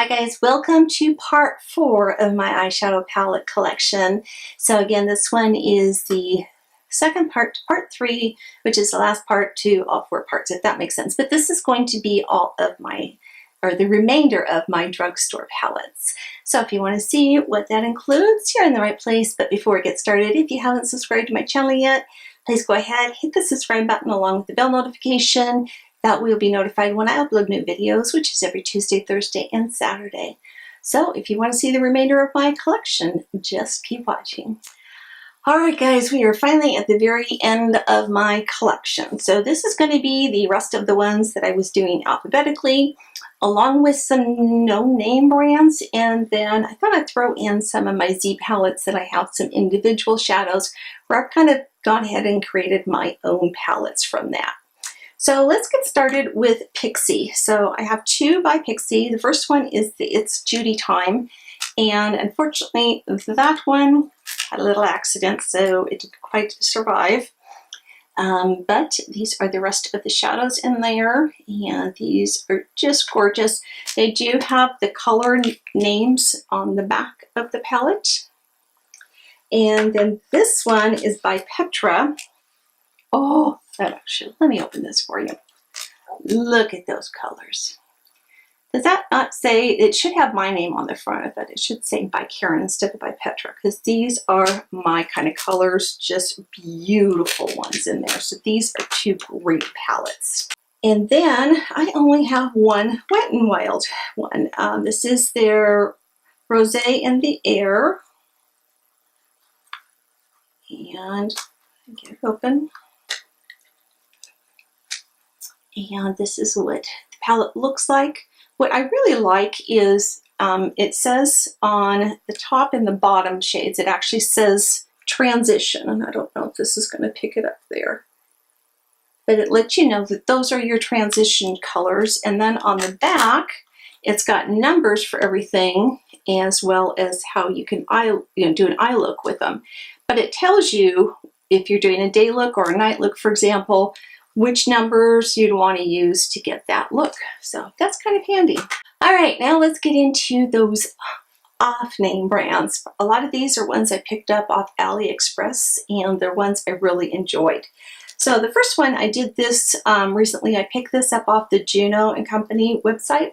Hi guys, welcome to part 4 of my eyeshadow palette collection. So again, this one is the second part to part 3, which is the last part to all 4 parts, if that makes sense. But this is going to be all of my, or the remainder of my drugstore palettes. So if you want to see what that includes, you're in the right place. But before we get started, if you haven't subscribed to my channel yet, please go ahead, hit the subscribe button along with the bell notification. That way you'll be notified when I upload new videos, which is every Tuesday, Thursday, and Saturday. So if you want to see the remainder of my collection, just keep watching. Alright guys, we are finally at the very end of my collection. So this is going to be the rest of the ones that I was doing alphabetically, along with some no-name brands, and then I thought I'd throw in some of my Z palettes that I have some individual shadows where I've kind of gone ahead and created my own palettes from that. So let's get started with PIXI. So I have 2 by PIXI. The first one is the It's Judy Time. And unfortunately, that one had a little accident, so it didn't quite survive. But these are the rest of the shadows in there. And these are just gorgeous. They do have the color names on the back of the palette. And then this one is by Petra. Oh, that actually, let me open this for you. Look at those colors. Does that not say, it should have my name on the front of it. It should say by Karen instead of by Petra, because these are my kind of colors, just beautiful ones in there. So these are 2 great palettes. And then I only have one Wet n Wild one. This is their Rosé in the Air. And get it open. And this is what the palette looks like. What I really like is it says on the top and the bottom shades, it actually says transition. And I don't know if this is going to pick it up there. But it lets you know that those are your transition colors. And then on the back, it's got numbers for everything, as well as how you can do an eye look with them. But it tells you if you're doing a day look or a night look, for example, which numbers you'd want to use to get that look. So that's kind of handy. All right, now let's get into those off-name brands. A lot of these are ones I picked up off Aliexpress, and they're ones I really enjoyed. So the first one, I did this recently. I picked this up off the Juno & Company website.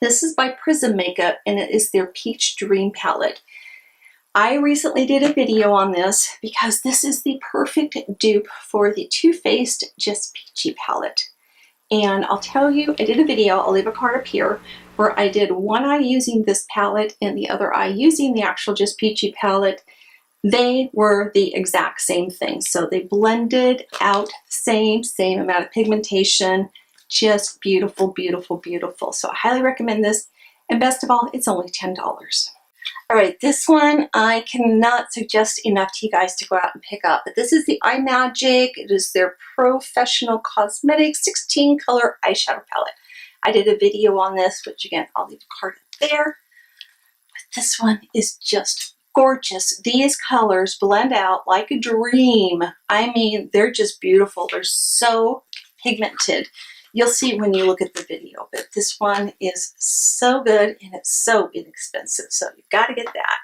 This is by Prism Makeup, and it is their Peach Dream palette. I recently did a video on this because this is the perfect dupe for the Too Faced Just Peachy palette. And I'll tell you, I did a video, I'll leave a card up here, where I did one eye using this palette and the other eye using the actual Just Peachy palette. They were the exact same thing. So they blended out same amount of pigmentation. Just beautiful, beautiful, beautiful. So I highly recommend this. And best of all, it's only $10. All right, this one I cannot suggest enough to you guys to go out and pick up, but this is the iMagic. It is their Professional Cosmetics 16 color eyeshadow palette. I did a video on this, which again, I'll leave a card up there. But this one is just gorgeous. These colors blend out like a dream. I mean, they're just beautiful. They're so pigmented. You'll see when you look at the video, but this one is so good and it's so inexpensive, so you've got to get that.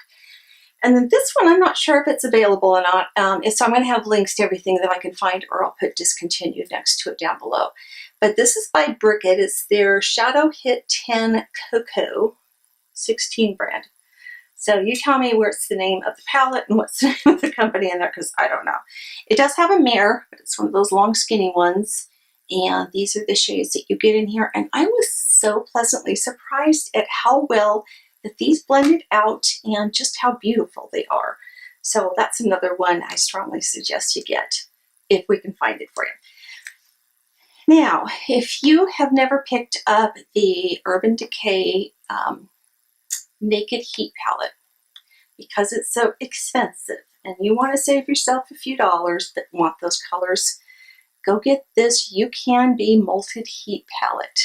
And then this one, I'm not sure if it's available or not, so I'm going to have links to everything that I can find, or I'll put Discontinued next to it down below. But this is by Bricket. It's their Shadow Hit 10 Coco 16 brand. So you tell me where's the name of the palette and what's the name of the company in there, because I don't know. It does have a mirror, but it's one of those long skinny ones. And these are the shades that you get in here. And I was so pleasantly surprised at how well that these blended out and just how beautiful they are. So that's another one I strongly suggest you get if we can find it for you. Now, if you have never picked up the Urban Decay Naked Heat palette, because it's so expensive and you want to save yourself a few dollars but want those colors, go get this You Can Be Molted Heat palette.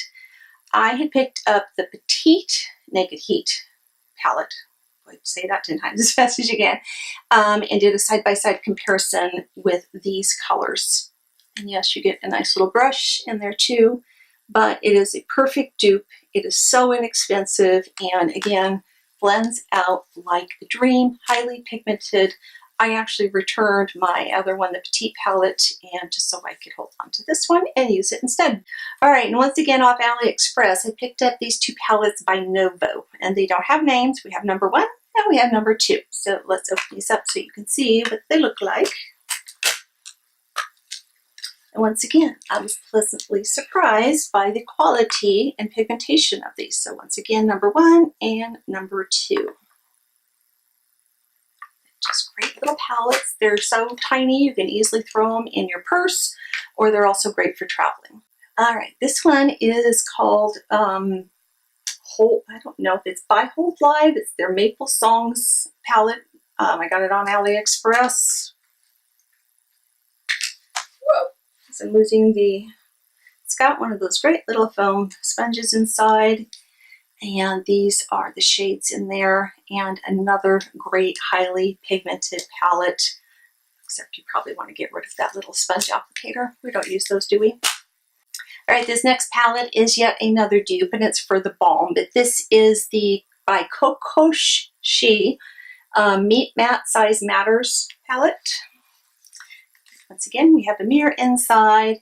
I had picked up the Petite Naked Heat palette. Say that 10 times as fast as you can. And did a side-by-side comparison with these colors. And yes, you get a nice little brush in there too. but it is a perfect dupe. It is so inexpensive, and again, blends out like a dream, highly pigmented. I actually returned my other one, the Petite palette, and just so I could hold on to this one and use it instead. All right, and once again off Aliexpress, I picked up these two palettes by Novo, and they don't have names. We have number 1 and we have number 2. So let's open these up so you can see what they look like. And once again, I was pleasantly surprised by the quality and pigmentation of these. So once again, number 1 and number 2. Just great little palettes. They're so tiny, you can easily throw them in your purse, or they're also great for traveling. All right, this one is called I don't know if it's by Hold Live. It's their Maple Songs palette. I got it on Aliexpress. Whoa, I'm losing it's got one of those great little foam sponges inside. And these are the shades in there, and another great highly pigmented palette, except you probably want to get rid of that little sponge applicator. We don't use those, do we? All right, this next palette is yet another dupe, and it's for the balm, but this is the by Coco Meet Matte Size Matters palette. Once again, we have a mirror inside,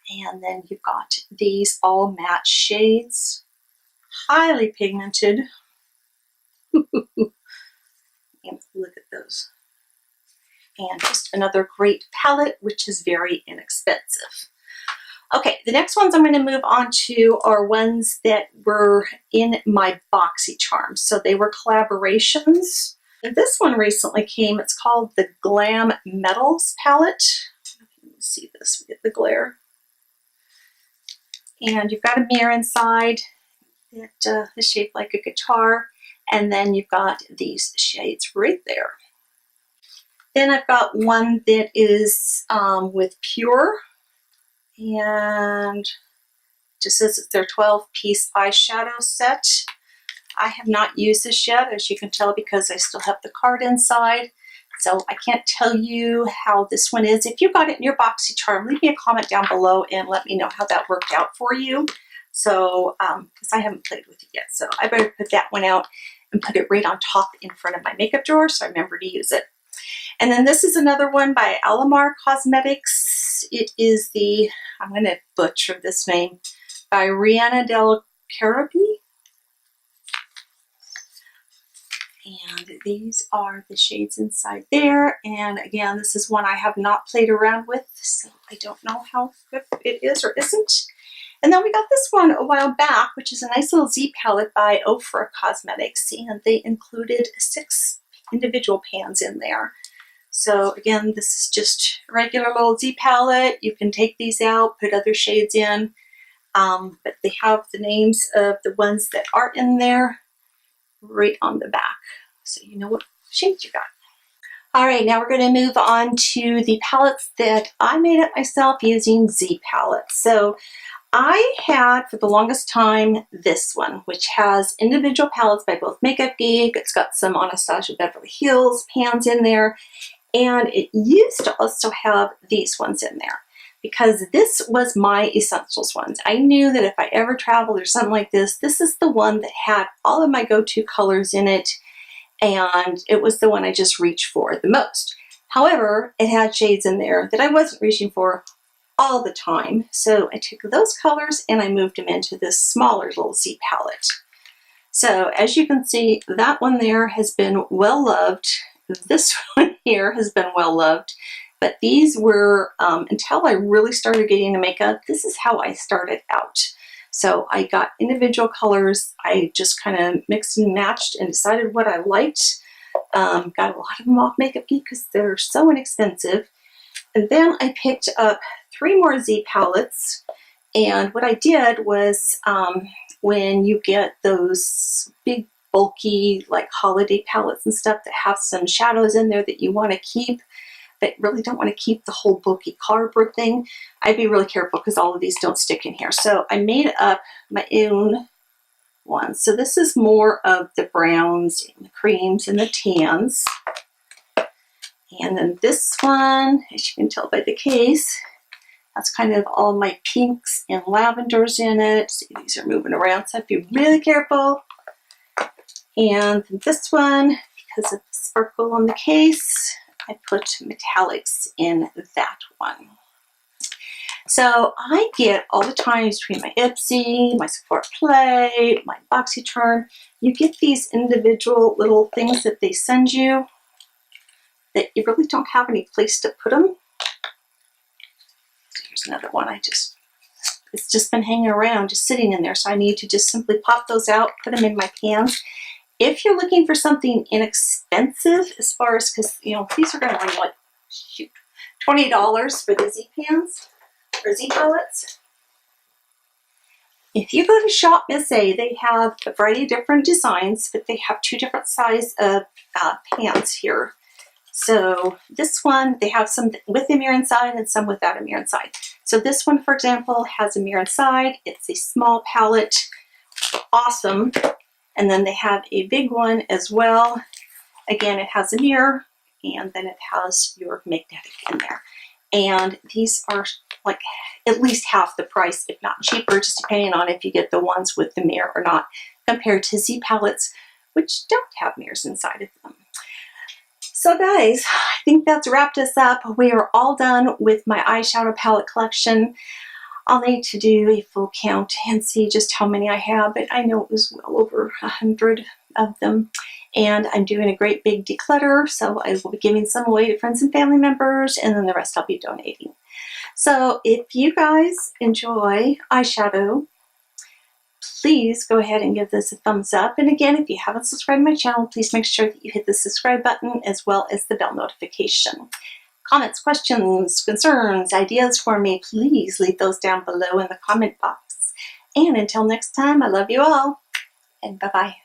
and then you've got these all matte shades. Highly pigmented. And look at those. And just another great palette, which is very inexpensive. Okay, the next ones I'm going to move on to are ones that were in my Boxycharm. So they were collaborations. And this one recently came. It's called the Glam Metals palette. Let me see this. We get the glare. And you've got a mirror inside. It is shaped like a guitar, and then you've got these shades right there. Then I've got one that is with Pure, and just says it's their 12-piece eyeshadow set. I have not used this yet, as you can tell, because I still have the card inside. So I can't tell you how this one is. If you got it in your Boxycharm, leave me a comment down below and let me know how that worked out for you. So, because I haven't played with it yet, so I better put that one out and put it right on top in front of my makeup drawer so I remember to use it. And then this is another one by Alamar Cosmetics. It is the, I'm going to butcher this name, by Adele Therapy. And these are the shades inside there. And again, this is one I have not played around with, so I don't know how good it is or isn't. And then we got this one a while back, which is a nice little Z palette by Ofra Cosmetics, and they included 6 individual pans in there. So again, this is just a regular little Z palette. You can take these out, put other shades in, but they have the names of the ones that are in there right on the back, so you know what shades you got. All right, now we're going to move on to the palettes that I made up myself using Z palettes. So I had, for the longest time, this one, which has individual palettes by both Makeup Geek. It's got some Anastasia Beverly Hills pans in there, and it used to also have these ones in there, because this was my essentials ones. I knew that if I ever traveled or something like this, this is the one that had all of my go-to colors in it, and it was the one I just reached for the most. However, it had shades in there that I wasn't reaching for all the time, so I took those colors and I moved them into this smaller little Z palette. So as you can see, that one there has been well loved. This one here has been well loved, but these were, until I really started getting into makeup, this is how I started out. So I got individual colors. I just kind of mixed and matched and decided what I liked. Got a lot of them off Makeup Geek because they're so inexpensive. And then I picked up 3 more Z palettes, and what I did was when you get those big bulky like holiday palettes and stuff that have some shadows in there that you want to keep but really don't want to keep the whole bulky cardboard thing, I'd be really careful because all of these don't stick in here. So I made up my own one. So this is more of the browns and the creams and the tans. And then this one, as you can tell by the case, That's kind of all my pinks and lavenders in it. See, these are moving around, so I have to be really careful. And this one, because of the sparkle on the case, I put metallics in that one. So I get all the time between my Ipsy, my Sephora Play, my Boxycharm, you get these individual little things that they send you that you really don't have any place to put them. Here's another one. It's just been hanging around, just sitting in there. So I need to just simply pop those out, put them in my pans. If you're looking for something inexpensive, as far as, because, you know, these are going to run like, shoot, $20 for the Z pans or Z palettes. If you go to Shop Miss A, they have a variety of different designs, but they have 2 different size of pans here. So this one, they have some with a mirror inside and some without a mirror inside. So this one, for example, has a mirror inside. It's a small palette, awesome. And then they have a big one as well. Again, it has a mirror, and then it has your magnetic in there. And these are like at least half the price, if not cheaper, just depending on if you get the ones with the mirror or not, compared to Z palettes, which don't have mirrors inside of them. So guys, I think that's wrapped us up. We are all done with my eyeshadow palette collection. I'll need to do a full count and see just how many I have, but I know it was well over 100 of them. And I'm doing a great big declutter, so I will be giving some away to friends and family members, and then the rest I'll be donating. So if you guys enjoy eyeshadow, please go ahead and give this a thumbs up. And again, if you haven't subscribed to my channel, please make sure that you hit the subscribe button as well as the bell notification. Comments, questions, concerns, ideas for me, please leave those down below in the comment box. And until next time, I love you all, and bye-bye.